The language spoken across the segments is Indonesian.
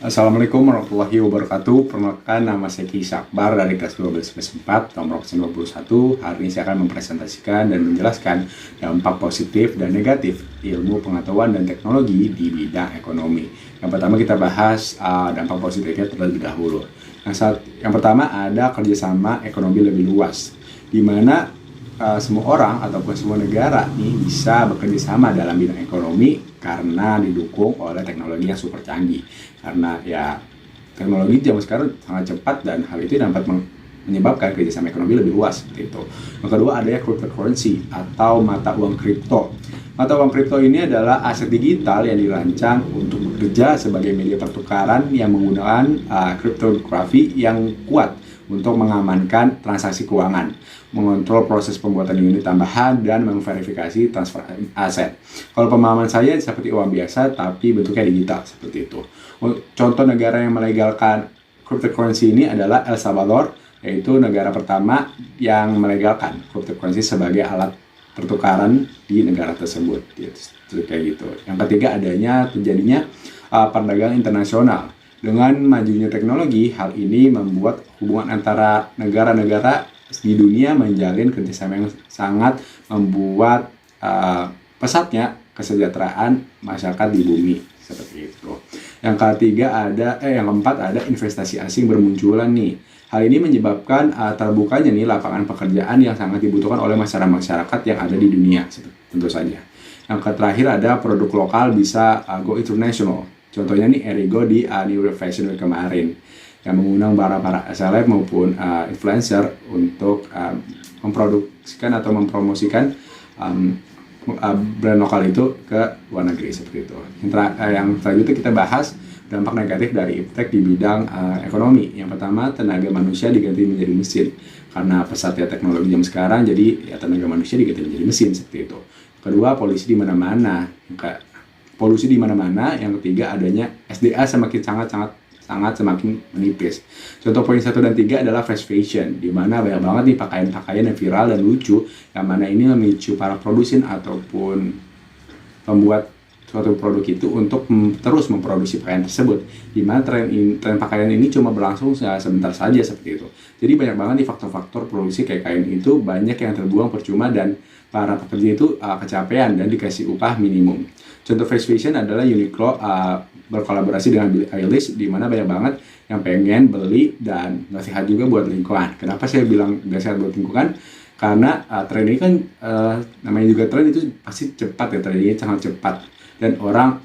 Assalamualaikum warahmatullahi wabarakatuh. Perkenalkan, nama saya Ki Akbar dari kelas 12 semester 4, nomor absen 21. Hari ini saya akan mempresentasikan dan menjelaskan dampak positif dan negatif ilmu pengetahuan dan teknologi di bidang ekonomi. Yang pertama kita bahas dampak positifnya terlebih dahulu. Yang pertama ada kerjasama ekonomi lebih luas, di mana semua orang ataupun semua negara nih bisa bekerja sama dalam bidang ekonomi karena didukung oleh teknologi yang super canggih. Karena ya teknologi zaman sekarang sangat cepat dan hal itu dapat menyebabkan kerjasama ekonomi lebih luas seperti itu. Yang kedua adanya cryptocurrency atau mata uang kripto. Mata uang kripto ini adalah aset digital yang dirancang untuk bekerja sebagai media pertukaran yang menggunakan kriptografi yang kuat untuk mengamankan transaksi keuangan, mengontrol proses pembuatan unit tambahan, dan memverifikasi transfer aset. Kalau pemahaman saya seperti uang biasa tapi bentuknya digital seperti itu. Contoh negara yang melegalkan cryptocurrency ini adalah El Salvador, yaitu negara pertama yang melegalkan cryptocurrency sebagai alat pertukaran di negara tersebut. Kayak gitu. Yang ketiga adanya terjadinya perdagangan internasional. Dengan majunya teknologi, hal ini membuat hubungan antara negara-negara di dunia menjalin kerjasama yang sangat membuat pesatnya kesejahteraan masyarakat di bumi seperti itu. Yang keempat ada investasi asing bermunculan nih. Hal ini menyebabkan terbukanya nih lapangan pekerjaan yang sangat dibutuhkan oleh masyarakat yang ada di dunia tentu saja. Yang terakhir ada produk lokal bisa go international. Contohnya nih Erigo di New Fashion Week kemarin yang mengundang para seleb maupun influencer untuk memproduksikan atau mempromosikan brand lokal itu ke luar negeri seperti itu. Yang selanjutnya kita bahas dampak negatif dari iptek di bidang ekonomi. Yang pertama, tenaga manusia diganti menjadi mesin. Karena pesatnya teknologi zaman sekarang, jadi ya, tenaga manusia diganti menjadi mesin seperti itu. Kedua, polusi di mana-mana. Yang ketiga, adanya SDA sangat semakin menipis. Contoh poin 1 dan 3 adalah fast fashion, di mana banyak banget nih pakaian-pakaian yang viral dan lucu, yang mana ini memicu para produsen ataupun pembuat suatu produk itu untuk terus memproduksi pakaian tersebut, di mana tren pakaian ini cuma berlangsung sebentar saja seperti itu. Jadi banyak banget nih faktor-faktor produksi kayak kain itu banyak yang terbuang percuma dan para pekerja itu kecapean dan dikasih upah minimum. Contoh fast fashion adalah Uniqlo berkolaborasi dengan Billie Eilish, di mana banyak banget yang pengen beli dan nggak sehat juga buat lingkungan. Kenapa saya bilang nggak sehat buat lingkungan? Karena tren ini kan namanya juga tren itu pasti cepat ya, tren ini sangat cepat dan orang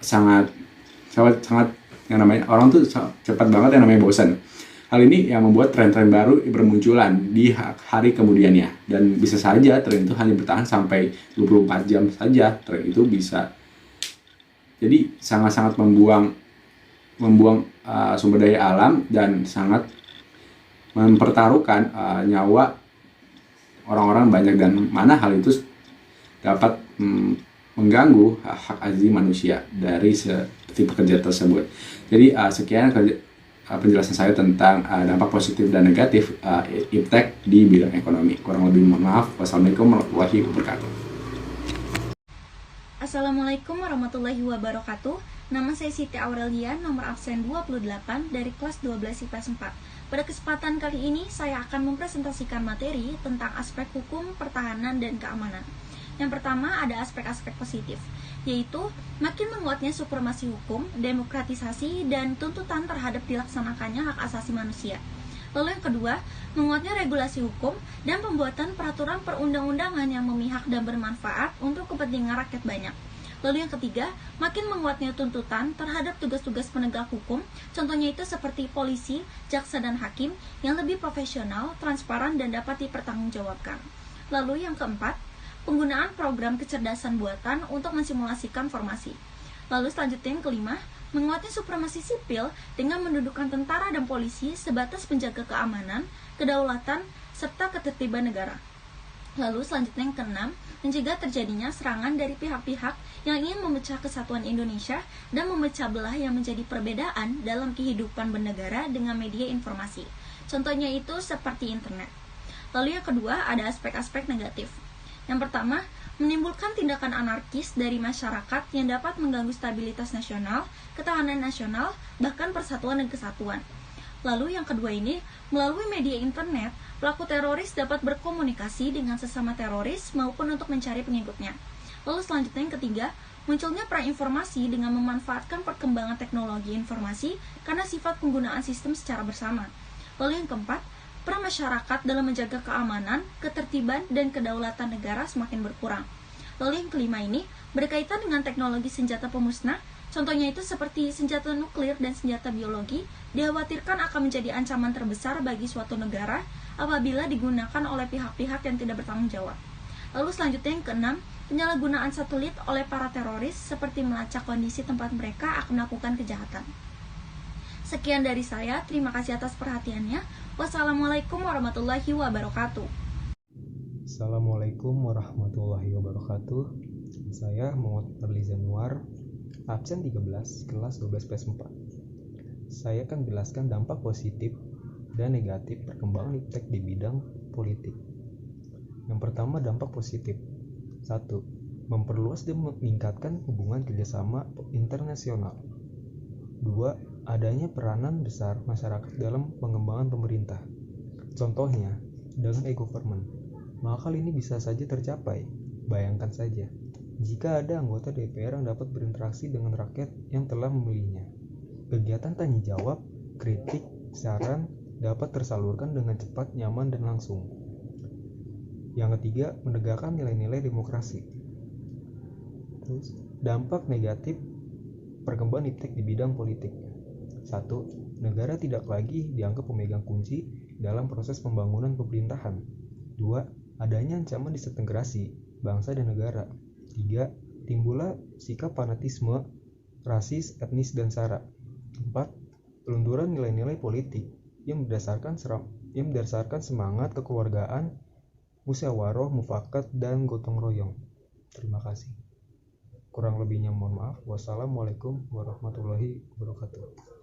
sangat yang namanya orang tuh cepat banget yang namanya bosan. Hal ini yang membuat tren-tren baru bermunculan di hari kemudiannya, dan bisa saja tren itu hanya bertahan sampai 24 jam saja. Tren itu bisa jadi sangat-sangat membuang sumber daya alam dan sangat mempertaruhkan nyawa orang-orang banyak, dan mana hal itu dapat mengganggu hak asasi manusia dari si pekerja tersebut. Jadi sekian penjelasan saya tentang dampak positif dan negatif iptek di bidang ekonomi. Kurang lebih mohon maaf. Wassalamualaikum warahmatullahi wabarakatuh. Assalamualaikum warahmatullahi wabarakatuh. Nama saya Siti Aurelian, nomor absen 28 dari kelas 12 IPS 4. Pada kesempatan kali ini saya akan mempresentasikan materi tentang aspek hukum, pertahanan, dan keamanan. Yang pertama ada aspek-aspek positif, yaitu makin menguatnya supremasi hukum, demokratisasi, dan tuntutan terhadap dilaksanakannya hak asasi manusia. Lalu yang kedua, menguatnya regulasi hukum dan pembuatan peraturan perundang-undangan yang memihak dan bermanfaat untuk kepentingan rakyat banyak. Lalu yang ketiga, makin menguatnya tuntutan terhadap tugas-tugas penegak hukum, contohnya itu seperti polisi, jaksa, dan hakim yang lebih profesional, transparan, dan dapat dipertanggungjawabkan. Lalu yang keempat, penggunaan program kecerdasan buatan untuk mensimulasikan formasi. Lalu selanjutnya yang kelima, menguatnya supremasi sipil dengan mendudukkan tentara dan polisi sebatas penjaga keamanan, kedaulatan, serta ketertiban negara. Lalu selanjutnya yang keenam, mencegah terjadinya serangan dari pihak-pihak yang ingin memecah kesatuan Indonesia dan memecah belah yang menjadi perbedaan dalam kehidupan bernegara dengan media informasi. Contohnya itu seperti internet. Lalu yang kedua ada aspek-aspek negatif. Yang pertama, menimbulkan tindakan anarkis dari masyarakat yang dapat mengganggu stabilitas nasional, ketahanan nasional, bahkan persatuan dan kesatuan. Lalu yang kedua ini, melalui media internet, pelaku teroris dapat berkomunikasi dengan sesama teroris maupun untuk mencari pengikutnya. Lalu selanjutnya yang ketiga, munculnya perang informasi dengan memanfaatkan perkembangan teknologi informasi karena sifat penggunaan sistem secara bersama. Lalu yang keempat, peran masyarakat dalam menjaga keamanan, ketertiban, dan kedaulatan negara semakin berkurang. Lalu yang kelima ini, berkaitan dengan teknologi senjata pemusnah, contohnya itu seperti senjata nuklir dan senjata biologi, dikhawatirkan akan menjadi ancaman terbesar bagi suatu negara apabila digunakan oleh pihak-pihak yang tidak bertanggung jawab. Lalu selanjutnya yang keenam, penyalahgunaan satelit oleh para teroris seperti melacak kondisi tempat mereka akan melakukan kejahatan. Sekian dari saya, terima kasih atas perhatiannya. Wassalamualaikum warahmatullahi wabarakatuh. Assalamualaikum warahmatullahi wabarakatuh. Saya Muhammad Fadli Zanuar, absen 13, kelas 12 PS4. Saya akan menjelaskan dampak positif dan negatif perkembangan iptek di bidang politik. Yang pertama, dampak positif. 1. Memperluas dan meningkatkan hubungan kerjasama internasional. 2. Adanya peranan besar masyarakat dalam pengembangan pemerintah. Contohnya, dengan e-government. Maka hal ini bisa saja tercapai. Bayangkan saja, jika ada anggota DPR yang dapat berinteraksi dengan rakyat yang telah memilihnya. Kegiatan tanya jawab, kritik, saran dapat tersalurkan dengan cepat, nyaman, dan langsung. Yang ketiga, menegakkan nilai-nilai demokrasi. Terus, dampak negatif perkembangan iptek di bidang politik. 1. Negara tidak lagi dianggap pemegang kunci dalam proses pembangunan pemerintahan. 2. Adanya ancaman disintegrasi bangsa dan negara. 3. Timbullah sikap fanatisme, rasis, etnis, dan sara. 4. Pelunturan nilai-nilai politik yang berdasarkan semangat kekeluargaan, musyawarah, mufakat, dan gotong royong. Terima kasih. Kurang lebihnya mohon maaf. Wassalamualaikum warahmatullahi wabarakatuh.